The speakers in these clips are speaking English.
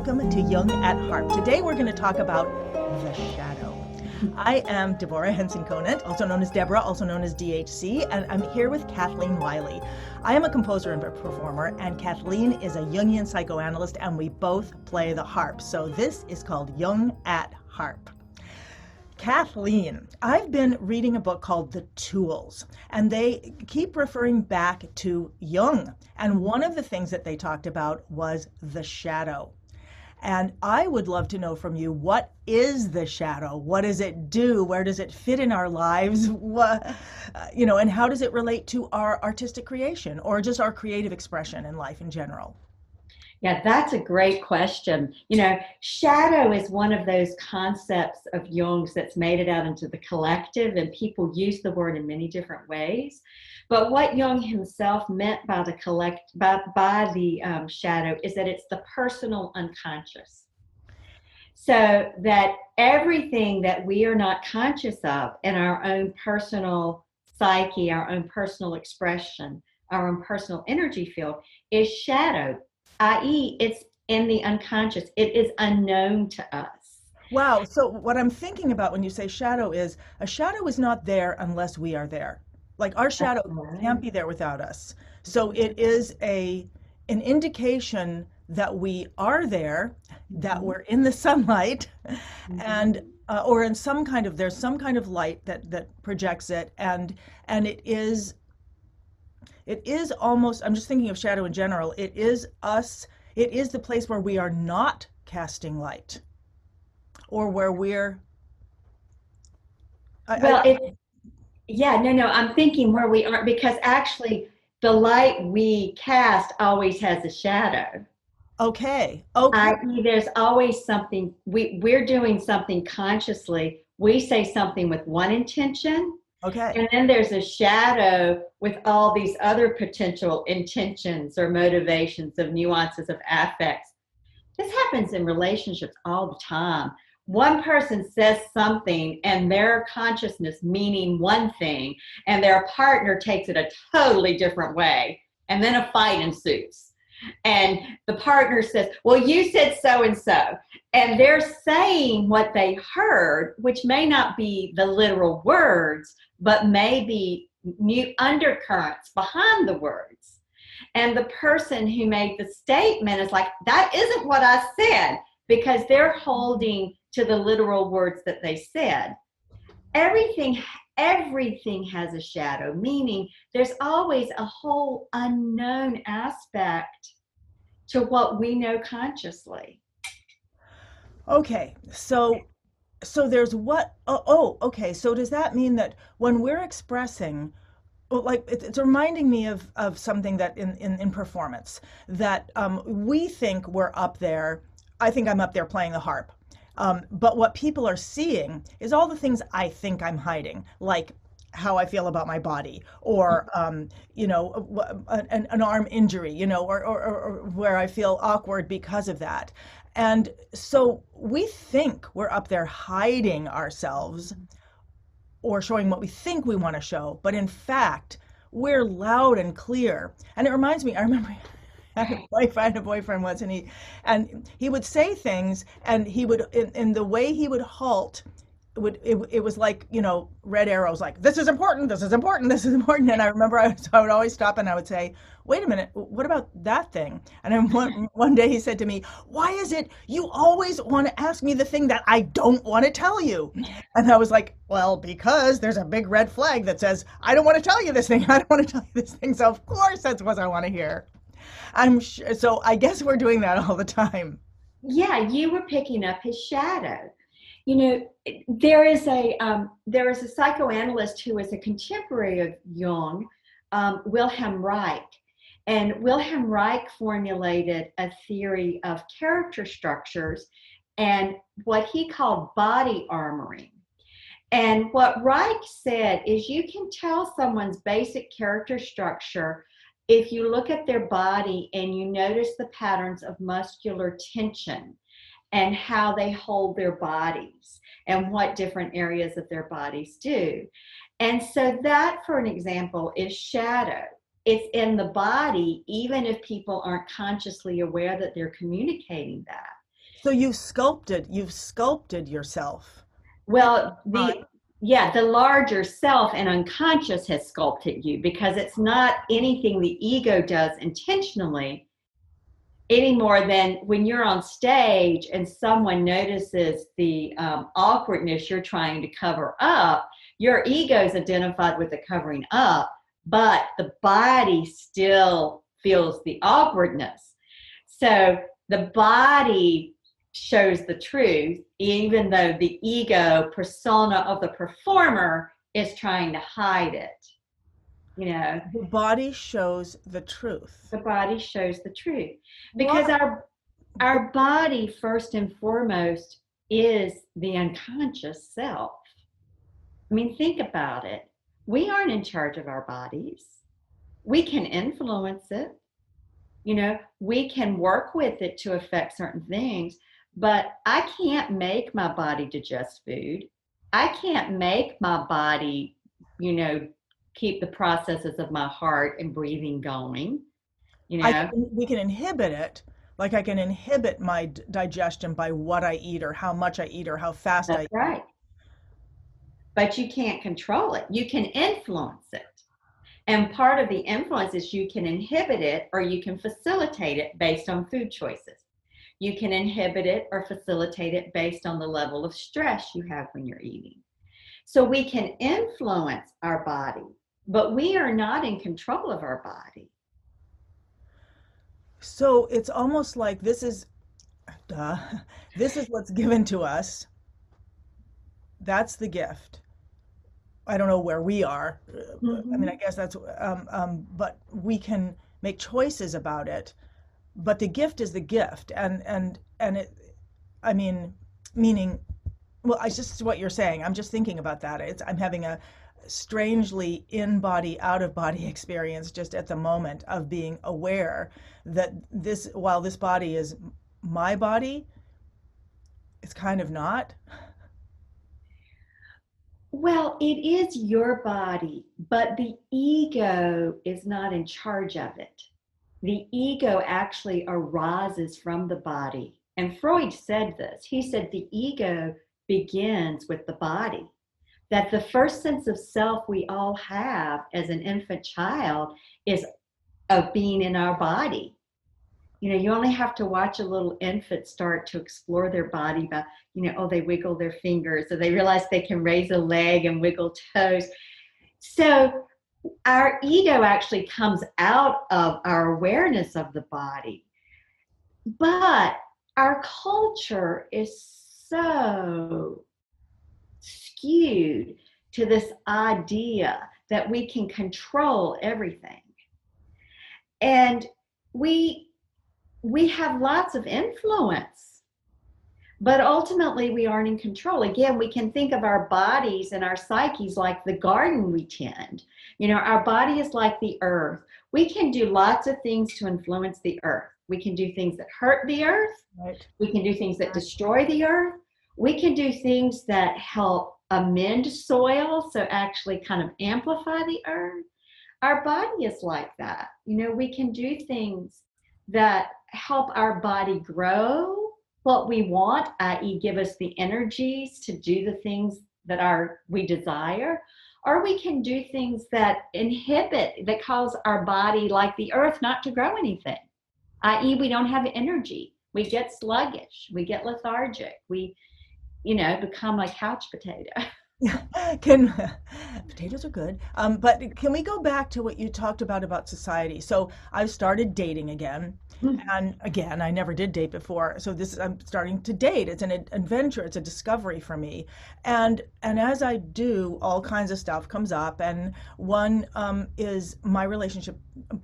welcome to Jung at Harp. Today we're going to talk about the shadow. I am Deborah Henson-Conant, also known as Deborah, also known as DHC, and I'm here with Kathleen Wiley. I am a composer and a performer, and Kathleen is a Jungian psychoanalyst, and we both play the harp. So this is called Jung at Harp. Kathleen, I've been reading a book called The Tools, and they keep referring back to Jung. And one of the things that they talked about was the shadow. And I would love to know from you, what is the shadow? What does it do? Where does it fit in our lives? And how does it relate to our artistic creation or just our creative expression in life in general? Yeah, that's a great question. Shadow is one of those concepts of Jung's that's made it out into the collective, and people use the word in many different ways. But what Jung himself meant by the shadow is that it's the personal unconscious. So that everything that we are not conscious of in our own personal psyche, our own personal expression, our own personal energy field is shadowed, i.e., it's in the unconscious. It is unknown to us. Wow. So what I'm thinking about when you say shadow is a shadow is not there unless we are there. Like our shadow can't be there without us. So it is an indication that we are there, that we're in the sunlight, and or in there's some kind of light that projects it, and it is almost, I'm just thinking of shadow in general, it is us, it is the place where we are not casting light, or where we're I'm thinking where we aren't, because actually the light we cast always has a shadow. Okay. I.e., there's always something, we're doing something consciously. We say something with one intention. Okay. And then there's a shadow with all these other potential intentions or motivations of nuances of affects. This happens in relationships all the time. One person says something and their consciousness meaning one thing, and their partner takes it a totally different way. And then a fight ensues. And the partner says, well, you said so and so. And they're saying what they heard, which may not be the literal words, but may be new undercurrents behind the words. And the person who made the statement is like, that isn't what I said, because they're holding to the literal words that they said. Everything has a shadow, meaning there's always a whole unknown aspect to what we know consciously. Okay, so there's what, okay, so does that mean that when we're expressing, like it's reminding me of something that in performance, that we think we're up there, I think I'm up there playing the harp. But what people are seeing is all the things I think I'm hiding, like how I feel about my body, or an arm injury, or where I feel awkward because of that. And so we think we're up there hiding ourselves or showing what we think we want to show, but in fact, we're loud and clear. And it reminds me, I remember I had a boyfriend once, and he would say things, and he would, in the way he would halt, it was like, red arrows, like, this is important, this is important, this is important. And I remember I would always stop and I would say, wait a minute, what about that thing? And then one day he said to me, why is it you always want to ask me the thing that I don't want to tell you? And I was like, well, because there's a big red flag that says, I don't want to tell you this thing, I don't want to tell you this thing. So of course that's what I want to hear. So I guess we're doing that all the time. Yeah, you were picking up his shadow. There is a psychoanalyst who is a contemporary of Jung, Wilhelm Reich. And Wilhelm Reich formulated a theory of character structures and what he called body armoring. And what Reich said is you can tell someone's basic character structure if you look at their body and you notice the patterns of muscular tension and how they hold their bodies and what different areas of their bodies do. And so that, for an example, is shadow. It's in the body, even if people aren't consciously aware that they're communicating that. So you've sculpted yourself in Well, time. the larger self and unconscious has sculpted you, because it's not anything the ego does intentionally any more than when you're on stage and someone notices the awkwardness you're trying to cover up. Your ego is identified with the covering up, but the body still feels the awkwardness. So the body shows the truth, even though the ego persona of the performer is trying to hide it. You know, The body shows the truth. the body shows the truth, because What? our body, first and foremost, is the unconscious self. I mean, think about it. We aren't in charge of our bodies. We can influence it. We can work with it to affect certain things, but I can't make my body digest food. I can't make my body, you know, keep the processes of my heart and breathing going, you know. We can inhibit it. Like I can inhibit my digestion by what I eat or how much I eat or how fast I That's eat. right. But you can't control it. You can influence it. And part of the influence is you can inhibit it or you can facilitate it based on food choices. You can inhibit it or facilitate it based on the level of stress you have when you're eating. So we can influence our body, but we are not in control of our body. So it's almost like duh, this is what's given to us. That's the gift. I don't know where we are. I mean, I Mm-hmm. guess but we can make choices about it. But the gift is the gift, and it. I mean, meaning, well, I just what you're saying. I'm just thinking about that. I'm having a strangely in body, out of body experience just at the moment of being aware that while this body is my body, it's kind of not. Well, it is your body, but the ego is not in charge of it. The ego actually arises from the body. And Freud said this. He said the ego begins with the body, that the first sense of self we all have as an infant child is of being in our body. You only have to watch a little infant start to explore their body by, oh, they wiggle their fingers, or they realize they can raise a leg and wiggle toes. So our ego actually comes out of our awareness of the body. But our culture is so skewed to this idea that we can control everything. And we have lots of influence, but ultimately we aren't in control. Again, we can think of our bodies and our psyches like the garden we tend. Our body is like the earth. We can do lots of things to influence the earth. We can do things that hurt the earth. Right. We can do things that destroy the earth. We can do things that help amend soil, so actually kind of amplify the earth. Our body is like that. We can do things that help our body grow what we want, i.e., give us the energies to do the things that we desire, or we can do things that inhibit, that cause our body, like the earth, not to grow anything, i.e., we don't have energy. We get sluggish. We get lethargic. We, become like couch potato. Can potatoes are good, but can we go back to what you talked about society? So I've started dating again, and again, I never did date before. So I'm starting to date. It's an adventure. It's a discovery for me, and as I do, all kinds of stuff comes up, and one is my relationship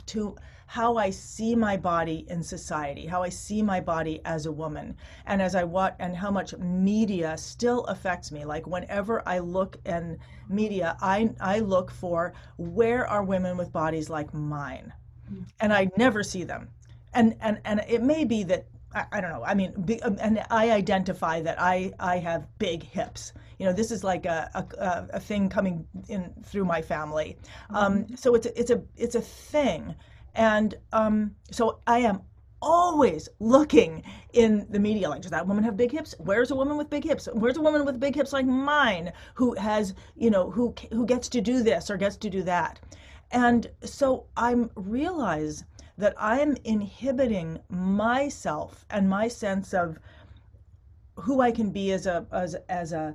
to how I see my body in society, how I see my body as a woman, and as I watch, and how much media still affects me. Like whenever I look in media, I look for where are women with bodies like mine, and I never see them. And it may be that I don't know. I mean, and I identify that I have big hips. This is like a thing coming in through my family. So it's a thing. And so I am always looking in the media, like, does that woman have big hips? Where's a woman with big hips? Where's a woman with big hips like mine who has, who gets to do this or gets to do that? And so I'm realize that I'm inhibiting myself and my sense of who I can be as a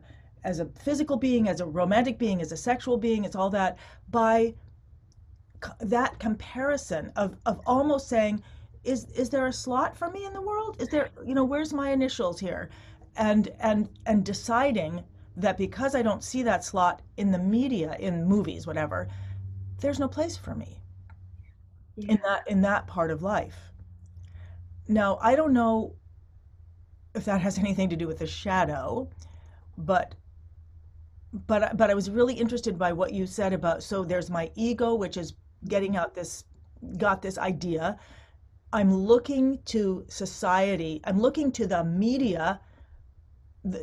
physical being, as a romantic being, as a sexual being, it's all that, by that comparison of almost saying, is there a slot for me in the world? Is there, where's my initials here? And deciding that because I don't see that slot in the media, in movies, whatever, there's no place for me Yeah. in that part of life. Now, I don't know if that has anything to do with the shadow, but but I was really interested by what you said about, so there's my ego, which is getting out this, got this idea. I'm looking to society, I'm looking to the media,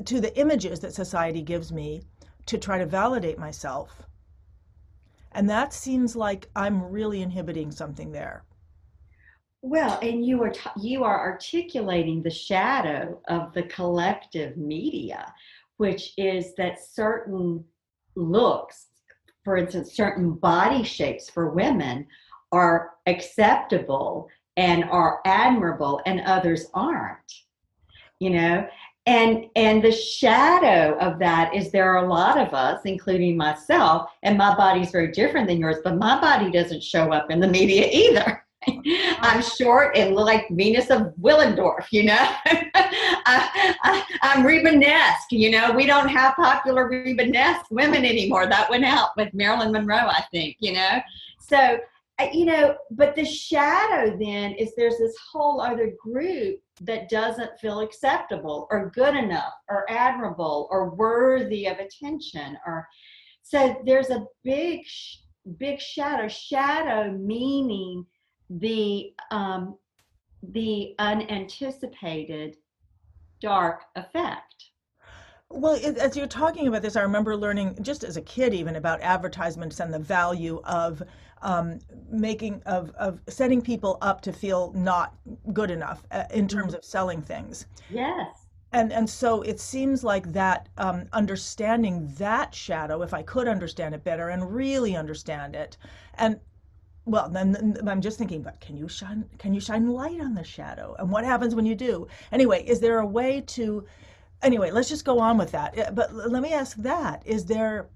to the images that society gives me to try to validate myself. And that seems like I'm really inhibiting something there. Well, and you are articulating the shadow of the collective media, which is that certain looks, for instance, certain body shapes for women are acceptable and are admirable, and others aren't. You know, and the shadow of that is there are a lot of us, including myself, and my body's very different than yours, but my body doesn't show up in the media either. I'm short and like Venus of Willendorf, I'm Rebanesque, we don't have popular Rebanesque women anymore. That went out with Marilyn Monroe, I think. So, but the shadow then is there's this whole other group that doesn't feel acceptable or good enough or admirable or worthy of attention. Or so there's a big shadow meaning the unanticipated dark effect. Well, as you're talking about this, I remember learning just as a kid, even about advertisements and the value of making of setting people up to feel not good enough in terms of selling things. Yes. And so it seems like that, understanding that shadow, if I could understand it better and really understand it, and well, then I'm just thinking, but can you shine light on the shadow? And what happens when you do? Anyway, is there a way to, anyway, let's just go on with that. But let me ask that. Is there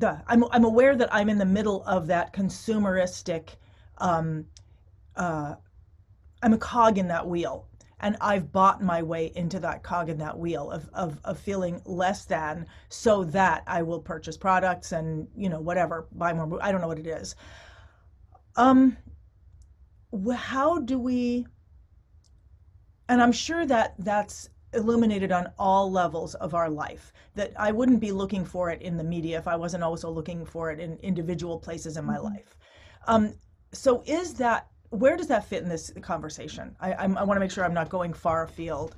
I'm aware that I'm in the middle of that consumeristic, um, uh, I'm a cog in that wheel. And I've bought my way into that cog in that wheel of feeling less than, so that I will purchase products and, whatever, buy more. I don't know what it is. Um, how do we, and I'm sure that that's illuminated on all levels of our life, that I wouldn't be looking for it in the media if I wasn't also looking for it in individual places in my Mm-hmm. life. Um, so is that, where does that fit in this conversation? I want to make sure I'm not going far afield.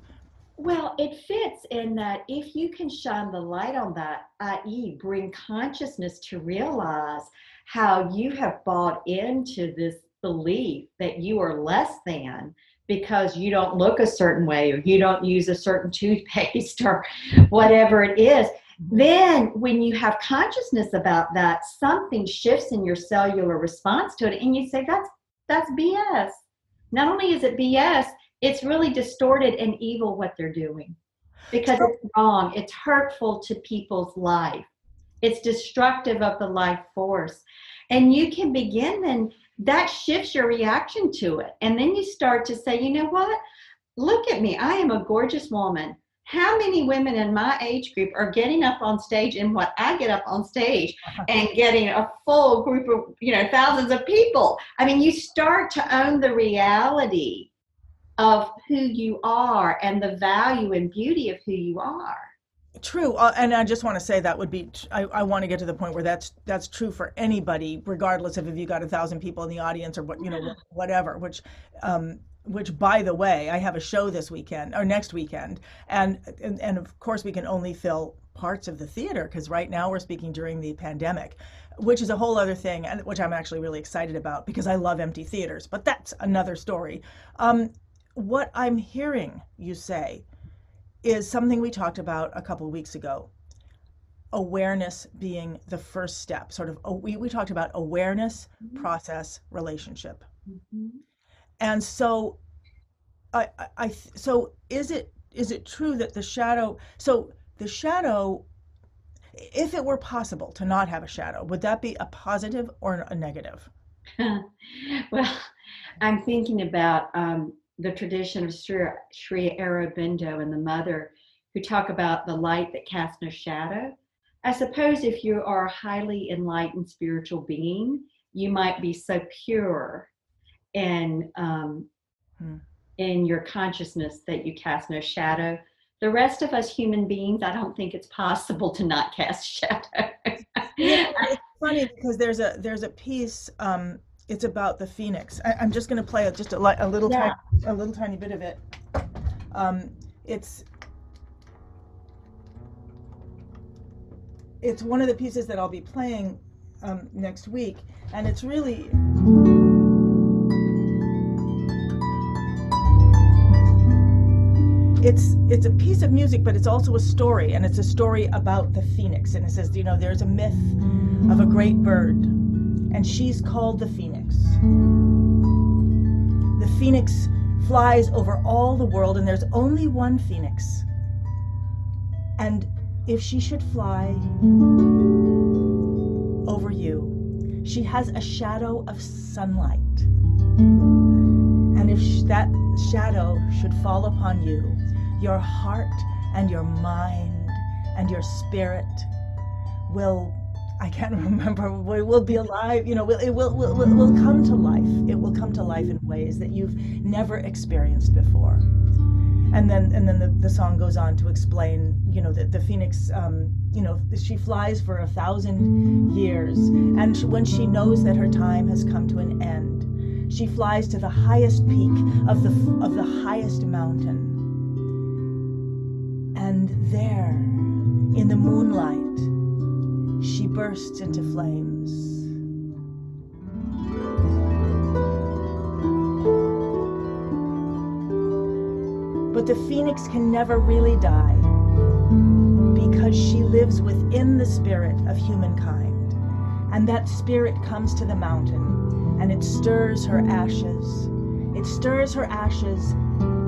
Well, it fits in that if you can shine the light on that, i.e., bring consciousness to realize how you have bought into this belief that you are less than because you don't look a certain way or you don't use a certain toothpaste or whatever it is, Mhm. then when you have consciousness about that, something shifts in your cellular response to it, and you say, that's BS. Not only is it BS, it's really distorted and evil what they're doing because So, it's wrong. It's hurtful to people's life. It's destructive of the life force. And you can begin then, that shifts your reaction to it. And then you start to say, you know what? Look at me. I am a gorgeous woman. How many women in my age group are getting up on stage in what I get up on stage and getting a full group of, thousands of people? I mean, you start to own the reality of who you are and the value and beauty of who you are. true, and I just want to say that would be. I want to get to the point where that's true for anybody, regardless of if you got 1,000 people in the audience or what, Yeah. whatever. Which, by the way, I have a show this weekend or next weekend, and of course we can only fill parts of the theater, because right now we're speaking during the pandemic, which is a whole other thing, and which I'm actually really excited about because I love empty theaters, but that's another story. What I'm hearing you say is something we talked about a couple of weeks ago, awareness being the first step. Sort of, we talked about awareness, process, relationship. Mhm. And so so is it true that the shadow, so the shadow, if it were possible to not have a shadow, would that be a positive or a negative? Well, I'm thinking about the tradition of Sri Aurobindo and the mother who talk about the light that casts no shadow. I suppose if you are a highly enlightened spiritual being, you might be so pure and Hmm. in your consciousness that you cast no shadow. The rest of us human beings, I don't think it's possible to not cast shadow. It's funny because there's a piece. It's about the phoenix. I'm just going to play just a little tiny Yeah. bit of it. Um, it's it's one of the pieces that I'll be playing next week, and it's a piece of music, but it's also a story, and it's a story about the phoenix. And it says, there's a myth of a great bird, and she's called the phoenix. The phoenix flies over all the world, and there's only one phoenix. And if she should fly over you, she has a shadow of sunlight. And if that shadow should fall upon you, your heart and your mind and your spirit will, I can't remember, will be alive, will come to life. It will come to life in ways that you've never experienced before. And then the song goes on to explain, that the phoenix, she flies for 1,000 years, and when she knows that her time has come to an end, she flies to the highest peak of the highest mountain. And there, in the moonlight, she bursts into flames. But the phoenix can never really die because she lives within the spirit of humankind. And that spirit comes to the mountain and it stirs her ashes. It stirs her ashes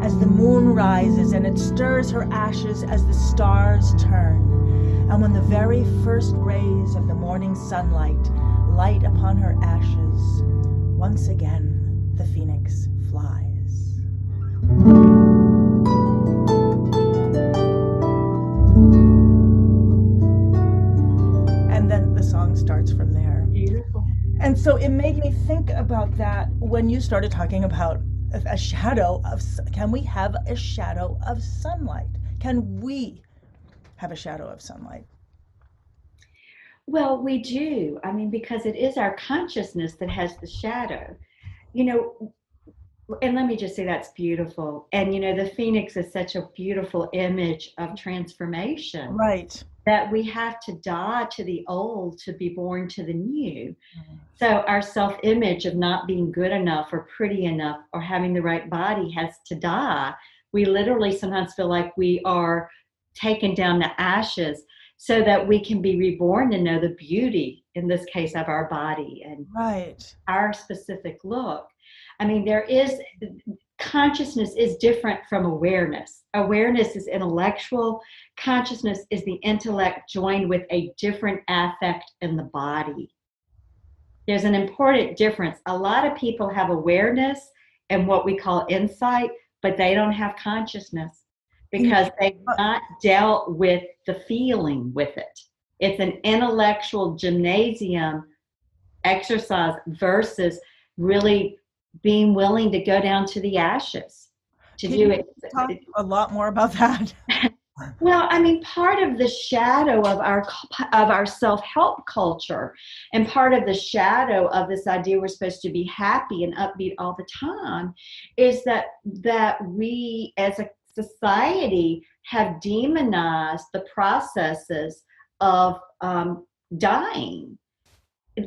as the moon rises, and it stirs her ashes as the stars turn. And when the very first rays of the morning sunlight light upon her ashes, once again the phoenix flies. And then the song starts from there. Beautiful. And so it made me think about that when you started talking about a shadow of, can we have a shadow of sunlight? Can we have a shadow of sunlight? Well, we do. I mean, because it is our consciousness that has the shadow. You know, and let me just say that's beautiful. And, the phoenix is such a beautiful image of transformation Right. that we have to die to the old to be born to the new. So our self-image of not being good enough or pretty enough or having the right body has to die. We literally sometimes feel like we are taken down to ashes so that we can be reborn and know the beauty, in this case, of our body and Right. our specific look. I mean, consciousness is different from awareness. Awareness is intellectual. Consciousness is the intellect joined with a different affect in the body. There's an important difference. A lot of people have awareness and what we call insight, but they don't have consciousness because they've not dealt with the feeling with it. It's an intellectual gymnasium exercise versus really being willing to go down to the ashes to Can do you it. talk a lot more about that? Well, I mean, part of the shadow of our self-help culture, and part of the shadow of this idea we're supposed to be happy and upbeat all the time, is that we as a society have demonized the processes of dying,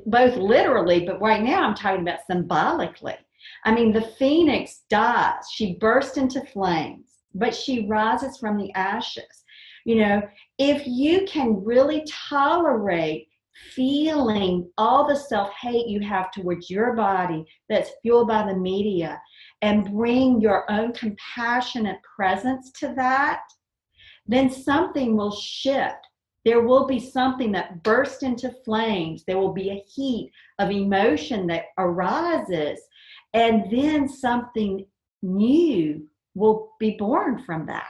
both literally, but right now I'm talking about symbolically. I mean, the phoenix dies, she bursts into flames, but she rises from the ashes. You know, if you can really tolerate feeling all the self-hate you have towards your body that's fueled by the media, and bring your own compassionate presence to that, then something will shift. There will be something that bursts into flames. There will be a heat of emotion that arises, and then something new will be born from that.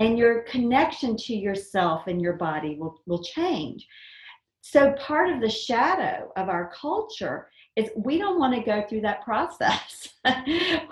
And your connection to yourself and your body will change. So part of the shadow of our culture is we don't want to go through that process. And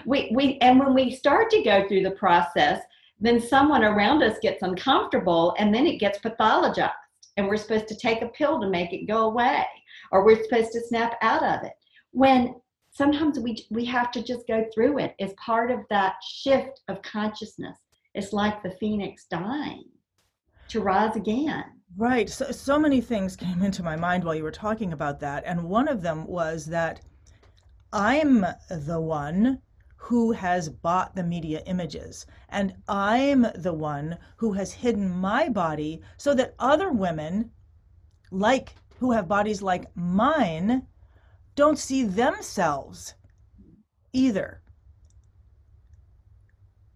when we start to go through the process, then someone around us gets uncomfortable, and then it gets pathologized, and we're supposed to take a pill to make it go away, or we're supposed to snap out of it. When sometimes we have to just go through it as part of that shift of consciousness. It's like the phoenix dying to rise again. Right. So many things came into my mind while you were talking about that. And one of them was that I'm the one who has bought the media images, and I'm the one who has hidden my body so that other women, like who have bodies like mine, don't see themselves either.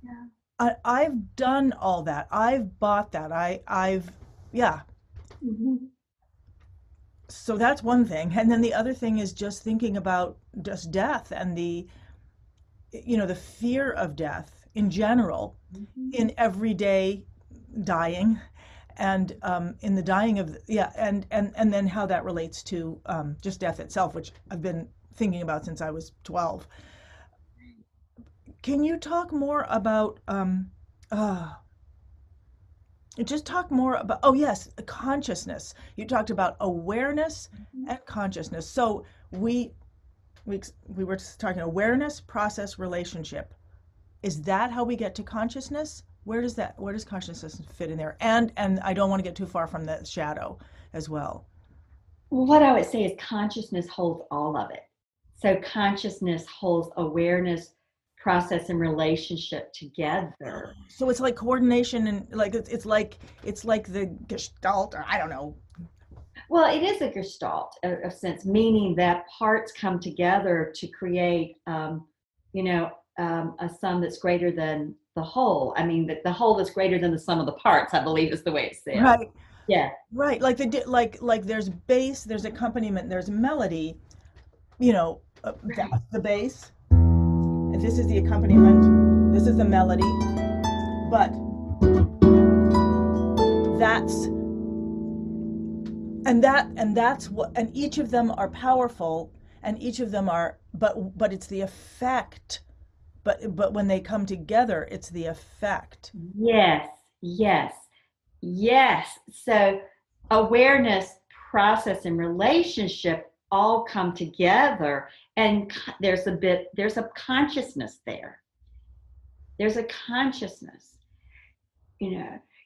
Yeah. I've done all that. I've bought that. Yeah. Mm-hmm. So that's one thing. And then the other thing is just thinking about just death and the fear of death in general, Mm-hmm. in everyday dying, and in the dying of, and then how that relates to just death itself, which I've been thinking about since I was 12. Can you talk more about, just talk more about, oh yes, consciousness. You talked about awareness and consciousness. So we were just talking awareness, process, relationship. Is that how we get to consciousness? Where does consciousness fit in there? And I don't want to get too far from the shadow as well. Well, what I would say is consciousness holds all of it. So consciousness holds awareness, process, and relationship together. So it's like coordination, and like it's like the gestalt, or I don't know. Well, it is a gestalt, a sense, meaning that parts come together to create, a sum that's greater than the whole. I mean, that the whole is greater than the sum of the parts, I believe is the way it's said. Right. Yeah. Right. Like there's bass, there's accompaniment, there's melody. That's the bass. And this is the accompaniment. This is the melody. But that's that's what, and each of them are powerful, and each of them are, but it's the effect. But when they come together, it's the effect. Yes, yes, yes. So awareness, process, and relationship all come together, and there's a consciousness there. There's a consciousness,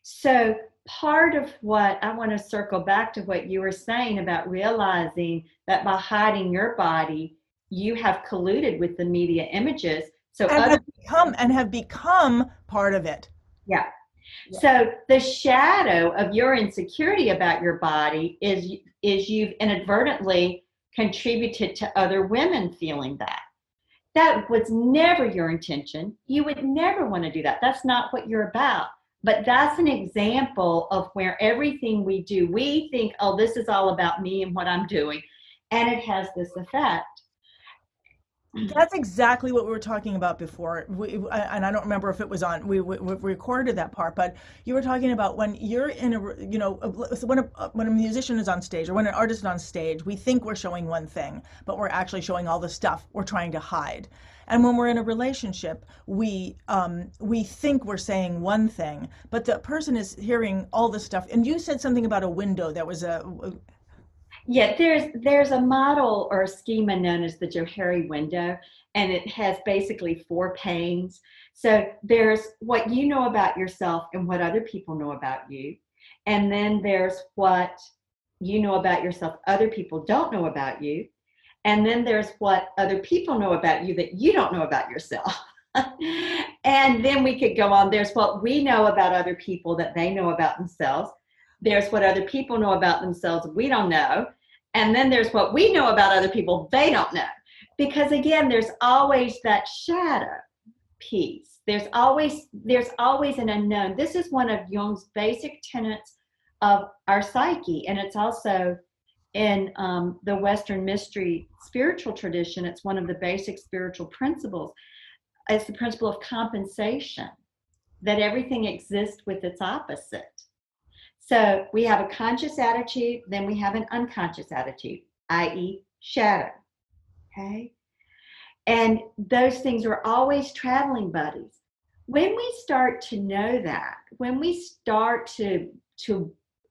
So part of what I want to circle back to what you were saying about realizing that by hiding your body, you have colluded with the media images. So have become part of it. Yeah. So the shadow of your insecurity about your body is you've inadvertently contributed to other women feeling that. That was never your intention. You would never want to do that. That's not what you're about. But that's an example of where everything we do, we think, oh, this is all about me and what I'm doing. And it has this effect. That's exactly what we were talking about before. And I don't remember if it was on, we recorded that part, but you were talking about when you're in when a musician is on stage, or when an artist is on stage, we think we're showing one thing, but we're actually showing all the stuff we're trying to hide. And when we're in a relationship, we think we're saying one thing, but the person is hearing all the stuff. And you said something about a window that was Yeah, there's a model or a schema known as the Johari window, and it has basically four panes. So there's what you know about yourself and what other people know about you. And then there's what you know about yourself, other people don't know about you. And then there's what other people know about you that you don't know about yourself. And then we could go on. There's what we know about other people that they know about themselves. There's what other people know about themselves we don't know. And then there's what we know about other people they don't know. Because again, there's always that shadow piece. There's always an unknown. This is one of Jung's basic tenets of our psyche, and it's also in the Western mystery spiritual tradition. It's one of the basic spiritual principles. It's the principle of compensation, that everything exists with its opposite. So we have a conscious attitude, then we have an unconscious attitude, i.e., shadow. Okay? And those things are always traveling buddies. When we start to know that, when we start to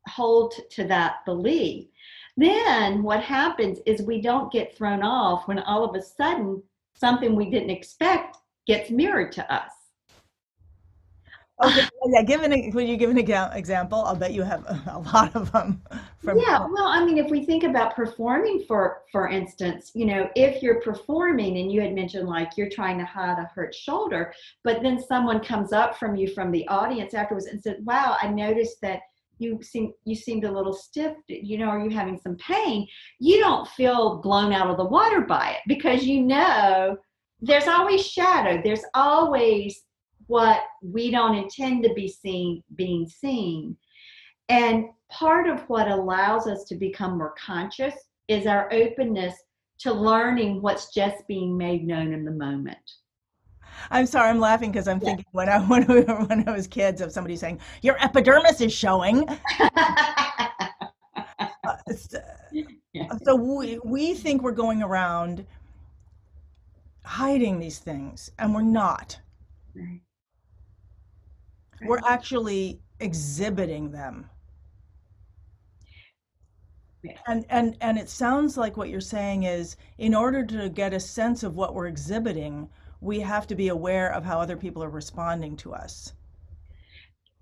hold to that belief, then what happens is we don't get thrown off when all of a sudden something we didn't expect gets mirrored to us. Okay, yeah, will you give an example? I'll bet you have a lot of them from. Yeah, well, I mean, if we think about performing, for instance, if you're performing and you had mentioned like you're trying to hide a hurt shoulder, but then someone comes up from you from the audience afterwards and said, "Wow, I noticed that you seemed a little stiff. Are you having some pain?" You don't feel blown out of the water by it because there's always shadow. There's always what we don't intend to be seen being seen. And part of what allows us to become more conscious is our openness to learning what's just being made known in the moment. I'm sorry, I'm laughing because I'm Yeah. thinking when I was kids of somebody saying your epidermis is showing. Uh, s- Yeah. so we think we're going around hiding these things, and we're not. Right. We're Right. actually exhibiting them. Yeah. And it sounds like what you're saying is in order to get a sense of what we're exhibiting, we have to be aware of how other people are responding to us.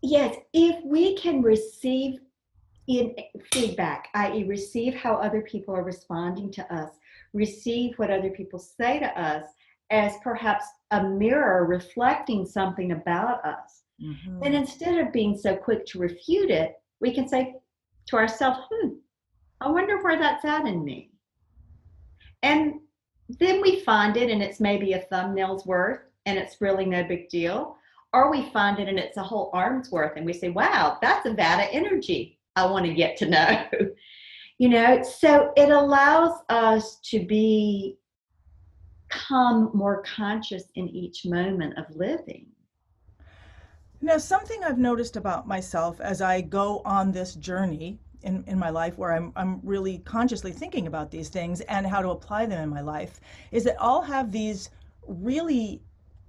Yes, if we can receive in feedback, i.e., receive how other people are responding to us, receive what other people say to us as perhaps a mirror reflecting something about us, then Hmm. instead of being so quick to refute it, we can say to ourselves, I wonder where that's at in me. And then we find it and it's maybe a thumbnail's worth and it's really no big deal. Or we find it and it's a whole arm's worth and we say, wow, that's a vat of energy I want to get to know. So it allows us to become more conscious in each moment of living. Now, something I've noticed about myself as I go on this journey in my life where I'm really consciously thinking about these things and how to apply them in my life is that I'll have these really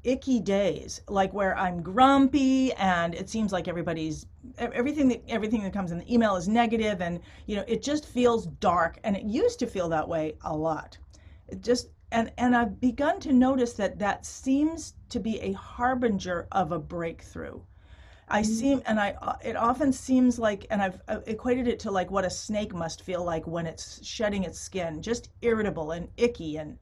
icky days, like where I'm grumpy and it seems like everything that comes in the email is negative, and it just feels dark, and it used to feel that way a lot. It just and I've begun to notice that that seems to be a harbinger of a breakthrough. I seem and I it often seems like, and I've equated it to like what a snake must feel like when it's shedding its skin, just irritable and icky, and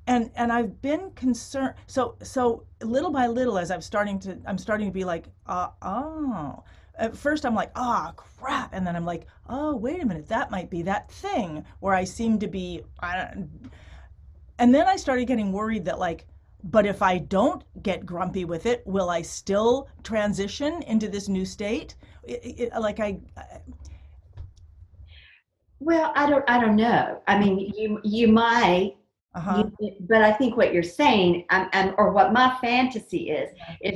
I've been concerned. So little by little, as I'm starting to be like, oh. At first, I'm like, ah, crap, and then I'm like, oh, wait a minute, that might be that thing where I seem to be. And then I started getting worried that like, but if I don't get grumpy with it, will I still transition into this new state? Like Well, I don't know. I mean, you might, uh-huh. but I think what you're saying, or what my fantasy is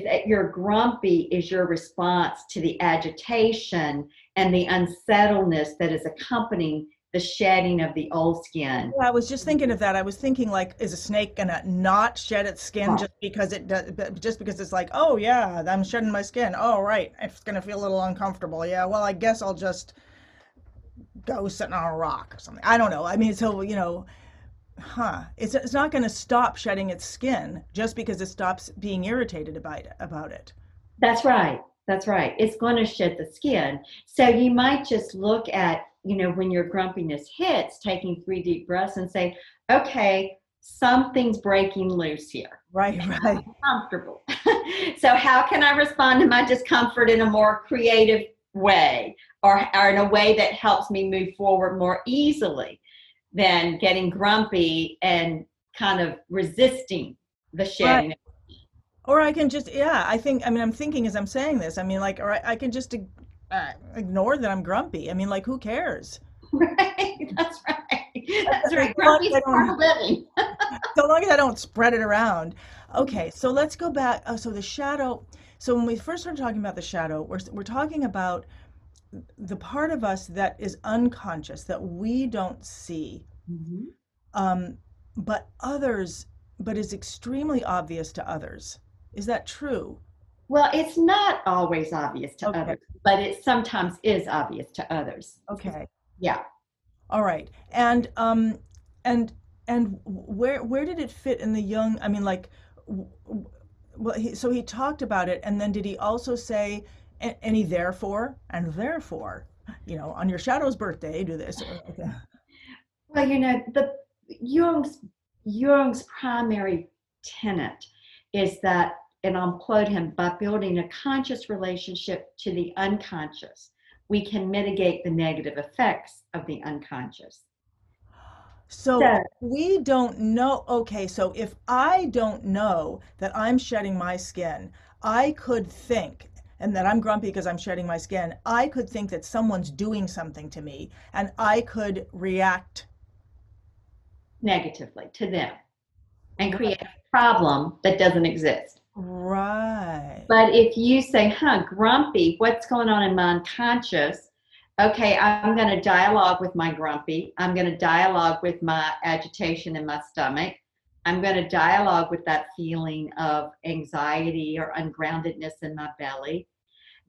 that your grumpy is your response to the agitation and the unsettledness that is accompanying the shedding of the old skin. Yeah, I was just thinking of that. I was thinking like, is a snake gonna not shed its skin Right. just because it does, just because it's like, oh yeah, I'm shedding my skin. Oh right, it's gonna feel a little uncomfortable. Yeah, well, I guess I'll just. go sitting on a rock or something. I don't know. I mean, so, it's not going to stop shedding its skin just because it stops being irritated about it. That's right. That's right. It's going to shed the skin. So you might just look at, when your grumpiness hits, taking 3 deep breaths and say, okay, something's breaking loose here. Right, I'm right. uncomfortable. So how can I respond to my discomfort in a more creative way, or in a way that helps me move forward more easily than getting grumpy and kind of resisting the Right. shedding? Or I can just, yeah, I mean, I'm thinking as I'm saying this, I mean, like, or I can just ignore that I'm grumpy. I mean, like, who cares? Right. That's right. That's right. So long as Grumpy I is part don't, of living. so long as I don't spread it around. Okay, so let's go back. So the shadow. So when we first started talking about the shadow, we're talking about the part of us that is unconscious, that we don't see, Mhm. um, but others, but is extremely obvious to others. Is that true? Well, it's not always obvious to Okay. others, but it sometimes is obvious to others. Okay. Yeah. All right. And where did it fit in the Jung? I mean, like, well, so he talked about it, and then did he also say any therefore, on your shadow's birthday, do this. Okay. Well, the Jung's Jung's primary tenet is that, and I'll quote him, by building a conscious relationship to the unconscious, we can mitigate the negative effects of the unconscious. So So, we don't know. Okay, so if I don't know that I'm shedding my skin, I could think, and that I'm grumpy because I'm shedding my skin, I could think that someone's doing something to me, and I could react. negatively to them and Right. create a problem that doesn't exist. Right. But if you say, grumpy, what's going on in my unconscious? Okay, I'm going to dialogue with my grumpy. I'm going to dialogue with my agitation in my stomach. I'm going to dialogue with that feeling of anxiety or ungroundedness in my belly.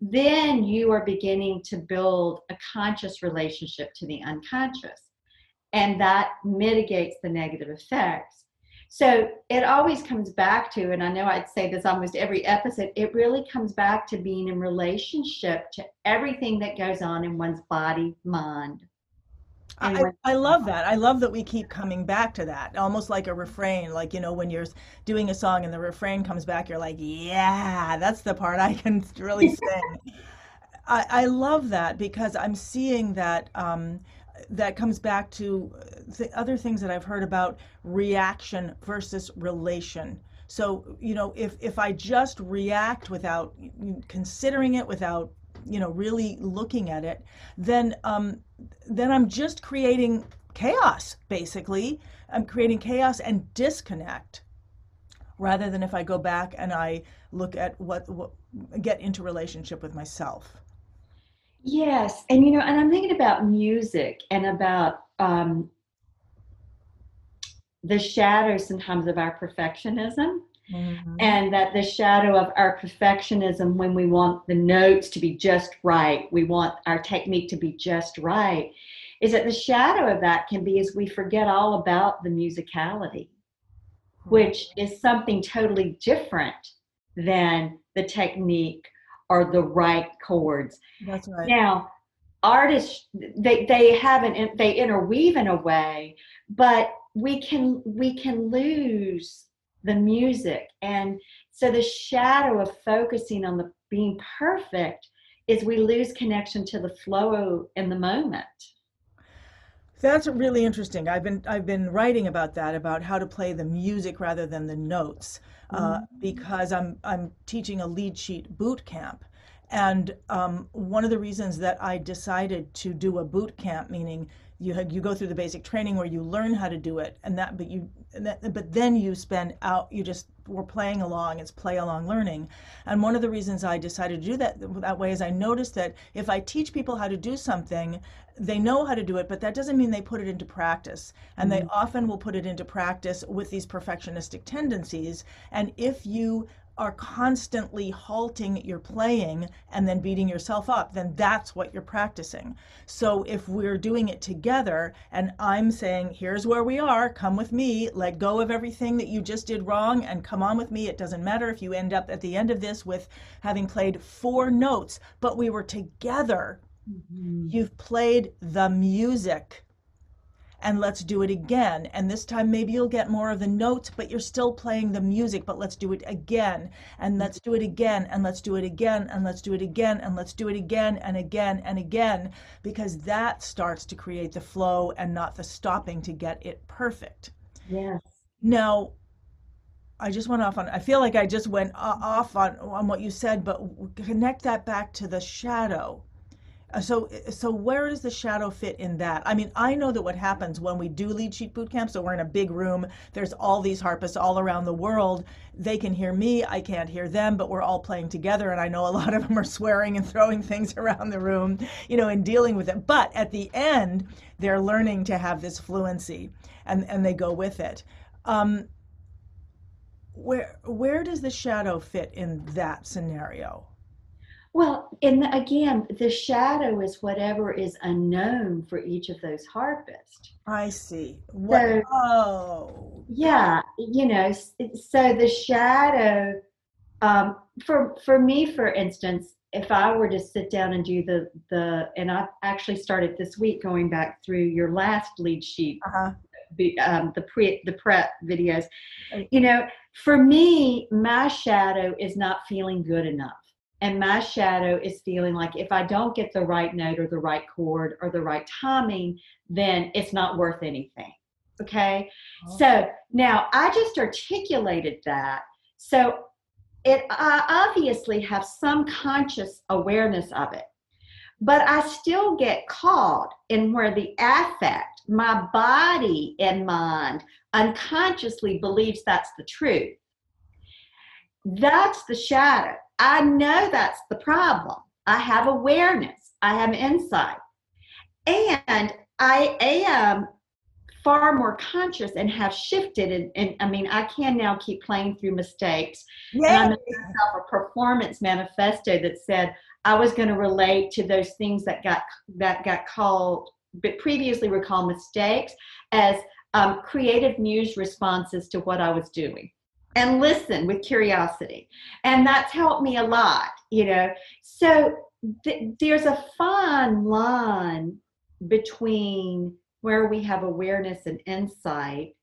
Then you are beginning to build a conscious relationship to the unconscious, and that mitigates the negative effects. So it always comes back to, and I know I'd say this almost every episode, it really comes back to being in relationship to everything that goes on in one's body, mind, and I, one's I love that. I love that we keep coming back to that, almost like a refrain. Like, when you're doing a song and the refrain comes back, you're like, yeah, that's the part I can really sing. I love that because I'm seeing that that comes back to other things that I've heard about reaction versus relation. So, if I just react without considering it, without, really looking at it, then I'm just creating chaos, basically. I'm creating chaos and disconnect rather than if I go back and I look at what get into relationship with myself. yes, and I'm thinking about music and about the shadow sometimes of our perfectionism, Hmm. and that the shadow of our perfectionism, when we want the notes to be just right, we want our technique to be just right, is that the shadow of that can be as we forget all about the musicality, Right. which is something totally different than the technique or the right chords. That's right. Now, artists, they interweave in a way, but we can lose the music. And so the shadow of focusing on the being perfect is we lose connection to the flow in the moment. That's really interesting. I've been writing about that, about how to play the music rather than the notes, Mhm. because I'm teaching a lead sheet boot camp, and one of the reasons that I decided to do a boot camp, meaning you go through the basic training where you learn how to do it, but then you spend out you just we're playing along. It's play along learning, and one of the reasons I decided to do that way is I noticed that if I teach people how to do something, they know how to do it, but that doesn't mean they put it into practice. And they Mhm. often will put it into practice with these perfectionistic tendencies. And if you are constantly halting your playing and then beating yourself up, then that's what you're practicing. So if we're doing it together and I'm saying, here's where we are, come with me, let go of everything that you just did wrong and come on with me. It doesn't matter if you end up at the end of this with having played 4 notes, but we were together. Mhm. You've played the music, and let's do it again. And this time maybe you'll get more of the notes, but you're still playing the music, but let's do it again. And let's do it again. And let's do it again. And let's do it again. And let's do it again and again and again, because that starts to create the flow and not the stopping to get it perfect. Yes. Now, I just went off on, I feel like I just went off on what you said, but connect that back to the shadow. So where does the shadow fit in that? I mean, I know that what happens when we do lead sheet boot camp, so we're in a big room, there's all these harpists all around the world. They can hear me, I can't hear them, but we're all playing together. And I know a lot of them are swearing and throwing things around the room, and dealing with it. But at the end, they're learning to have this fluency and they go with it. Um, where does the shadow fit in that scenario? Well, and again, the shadow is whatever is unknown for each of those harpists. I see. What? So, Oh, yeah, so the shadow, for me, for instance, if I were to sit down and do and I actually started this week going back through your last lead sheet, uh-huh. the prep videos, Right. for me, my shadow is not feeling good enough. And my shadow is feeling like if I don't get the right note or the right chord or the right timing, then it's not worth anything. Okay. Oh, So now I just articulated that. So I obviously have some conscious awareness of it, but I still get caught in where the affect, my body and mind unconsciously believes that's the truth. That's the shadow. I know that's the problem. I have awareness, I have insight, and I am far more conscious and have shifted. And I mean, I can now keep playing through mistakes. And I yay! made myself a performance manifesto that said I was going to relate to those things that got called, but previously were called mistakes, as creative muse responses to what I was doing. And listen with curiosity. And that's helped me a lot. So there's a fine line between where we have awareness and insight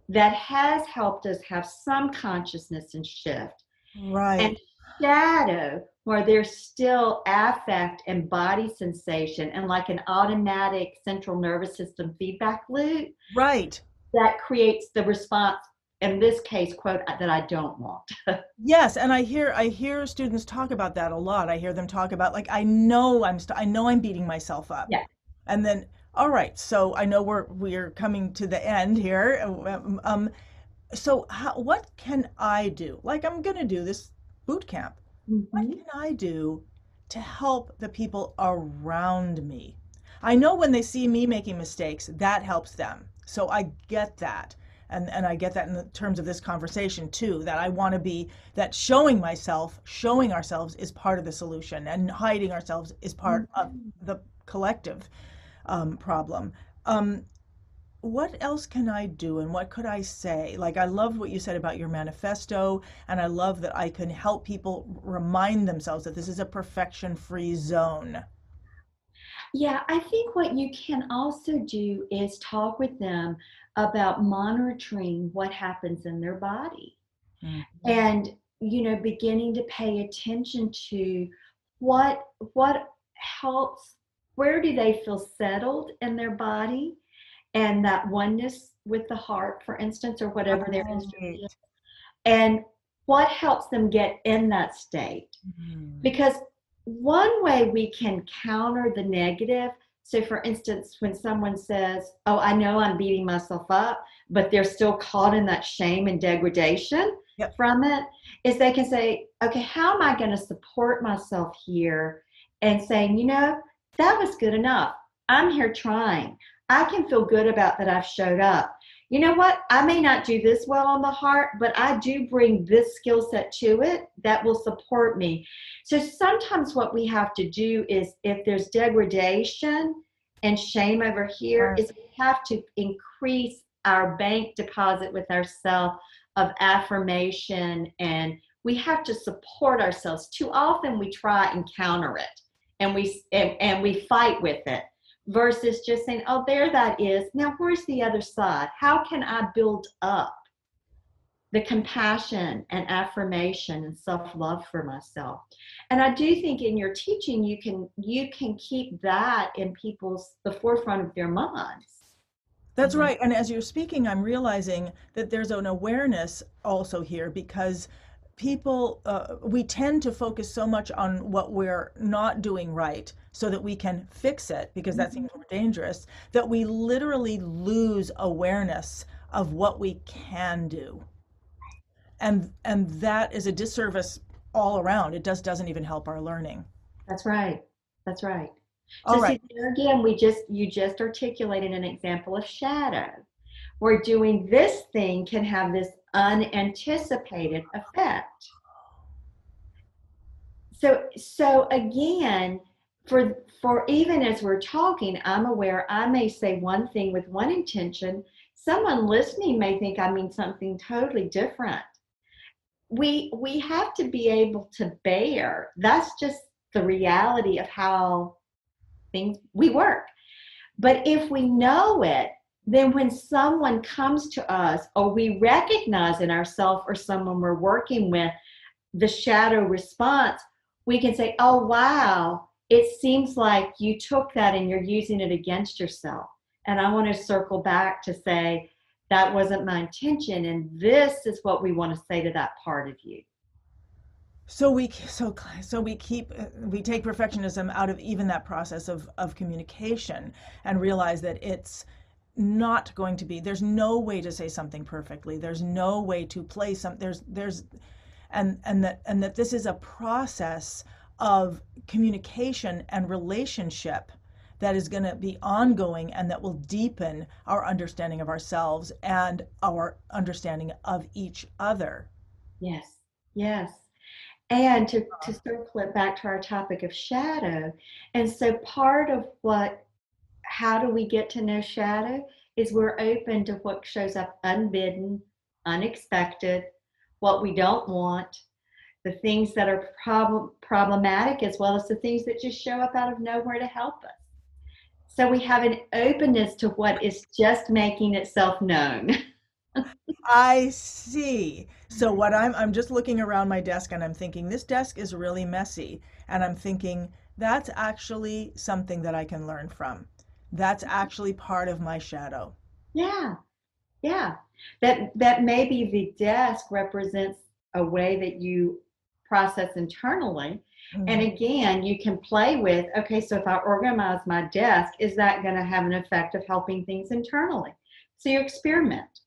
that has helped us have some consciousness and shift, and Right, shadow where there's still affect and body sensation and like an automatic central nervous system feedback loop right. that creates the response, in this case, quote, that I don't want. Yes, and I hear students talk about that a lot. I hear them talk about, like, I know I'm beating myself up. Yeah. And then, all right, so I know we're coming to the end here. So what can I do? Like, I'm going to do this boot camp. What Mm-hmm. can I do to help the people around me? I know when they see me making mistakes, that helps them. So I get that. And I get that in the terms of this conversation too, that I want to be, that showing ourselves is part of the solution, and hiding ourselves is part of Mm-hmm. the collective problem. Um, what else can I do and what could I say? Like, I loved what you said about your manifesto, and I love that I can help people remind themselves that this is a perfection-free zone. Yeah, I think what you can also do is talk with them about monitoring what happens in their body, Mhm. and beginning to pay attention to what helps, where do they feel settled in their body, and that oneness with the heart, for instance, or whatever their instrument is, Right. and what helps them get in that state. Mhm. Because one way we can counter the negative, so for instance, when someone says, oh, I know I'm beating myself up, but they're still caught in that shame and degradation Yep. from it, is they can say, okay, how am I going to support myself here? And saying, that was good enough. I'm here trying. I can feel good about that I've showed up. you know what, I may not do this well on the heart, but I do bring this skill set to it that will support me. So sometimes what we have to do is, if there's degradation and shame over here, Right. is we have to increase our bank deposit with ourselves of affirmation, and we have to support ourselves. Too often we try and counter it, and we fight with it, versus just saying, oh, there that is. Now, where's the other side? How can I build up the compassion and affirmation and self-love for myself? And I do think in your teaching, you can keep that in the forefront of their minds. That's right. And as you're speaking, I'm realizing that there's an awareness also here, because people, we tend to focus so much on what we're not doing right so that we can fix it, because that seems more dangerous, that we literally lose awareness of what we can do. And that is a disservice all around. It just doesn't even help our learning. That's right. That's right. So All right. see, there again, you just articulated an example of shadow, where doing this thing can have this unanticipated effect. So again, for even as we're talking, I'm aware I may say one thing with one intention. Someone listening may think I mean something totally different. We have to be able to bear. That's just the reality of how we work. But if we know it, then when someone comes to us, or we recognize in ourselves or someone we're working with the shadow response, we can say, oh, wow, it seems like you took that and you're using it against yourself. And I want to circle back to say, that wasn't my intention. And this is what we want to say to that part of you. So we take perfectionism out of even that process of communication, and realize that it's not going to be, there's no way to say something perfectly. There's no way to play there's and that this is a process of communication and relationship that is going to be ongoing, and that will deepen our understanding of ourselves and our understanding of each other. Yes, yes. And to circle it back to our topic of shadow. And so part of how do we get to know shadow is we're open to what shows up unbidden, unexpected, what we don't want, the things that are problematic, as well as the things that just show up out of nowhere to help us. So we have an openness to what is just making itself known. I see. So what I'm just looking around my desk, and I'm thinking this desk is really messy, and I'm thinking that's actually something that I can learn from. That's actually part of my shadow. Yeah, yeah. That maybe the desk represents a way that you process internally. And Mhm. again, you can play with, okay, so if I organize my desk, is that going to have an effect of helping things internally? So you experiment.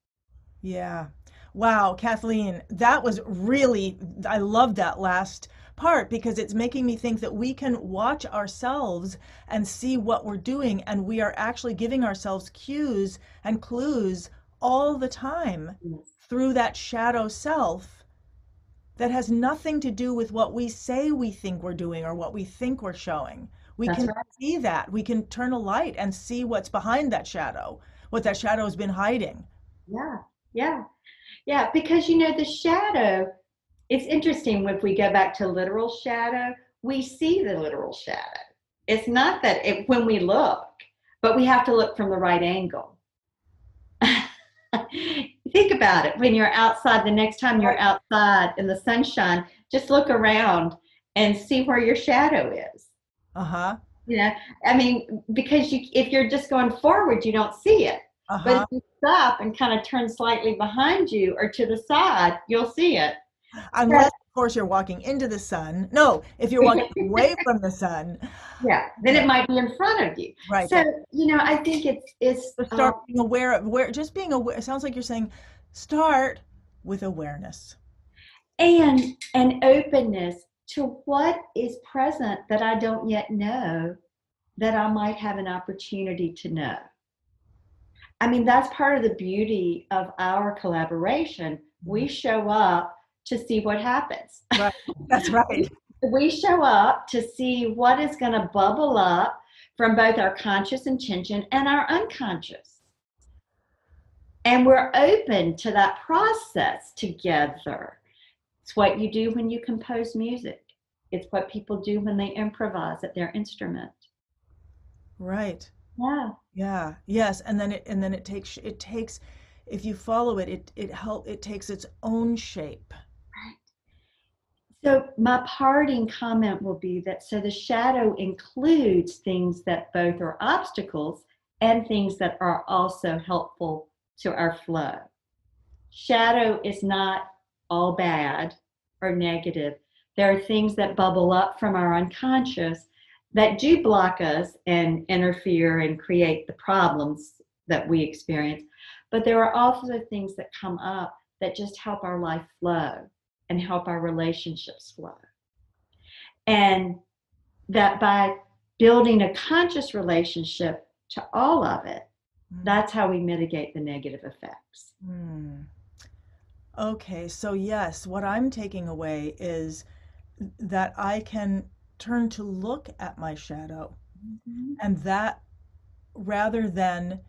Yeah. Wow, Kathleen, that was really, I love that last part, because it's making me think that we can watch ourselves and see what we're doing, and we are actually giving ourselves cues and clues all the time Yes, through that shadow self that has nothing to do with what we say we think we're doing or what we think we're showing. We that's can right. see that. We can turn a light and see what's behind that shadow, what that shadow has been hiding. Yeah, yeah, yeah. Because the shadow, it's interesting if we go back to literal shadow, we see the literal shadow. It's not that when we look, but we have to look from the right angle. Think about it. When you're outside, the next time you're outside in the sunshine, just look around and see where your shadow is. Uh-huh. You know, I mean, because if you're just going forward, you don't see it. But if Uh-huh. you stop and kind of turn slightly behind you or to the side, you'll see it. So, Unless, of course, you're walking into the sun. No, if you're walking away from the sun. yeah, then Yeah, it might be in front of you. right. So, I think it's So start being aware of just being aware. It sounds like you're saying start with awareness. and an openness to what is present that I don't yet know, that I might have an opportunity to know. I mean, that's part of the beauty of our collaboration. We show up to see what happens. Right. That's right. We show up to see what is going to bubble up from both our conscious intention and our unconscious. And we're open to that process together. It's what you do when you compose music. It's what people do when they improvise at their instrument. Right. Yeah. Yeah. Yes. And then it takes if you follow it, it takes its own shape. So my parting comment will be that so the shadow includes things that both are obstacles and things that are also helpful to our flow. Shadow is not all bad or negative. There are things that bubble up from our unconscious that do block us and interfere and create the problems that we experience. But there are also things that come up that just help our life flow and help our relationships flow. And that by building a conscious relationship to all of it, that's how we mitigate the negative effects. Okay, so yes, what I'm taking away is that I can turn to look at my shadow, and that rather than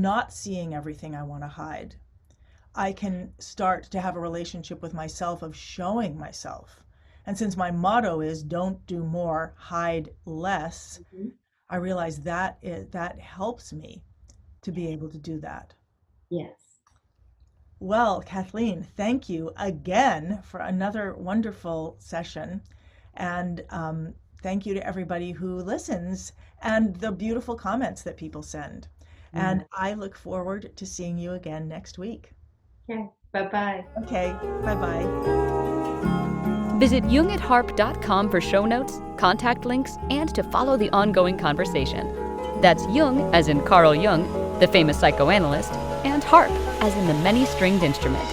not seeing everything I want to hide, I can start to have a relationship with myself of showing myself. And since my motto is don't do more, hide less, I realize that helps me to be able to do that. Yes. Well, Kathleen, thank you again for another wonderful session. And thank you to everybody who listens and the beautiful comments that people send. And I look forward to seeing you again next week. Okay. Bye-bye. Okay. Bye-bye. Visit jungatharp.com for show notes, contact links, and to follow the ongoing conversation. That's Jung, as in Carl Jung, the famous psychoanalyst, and harp, as in the many-stringed instrument.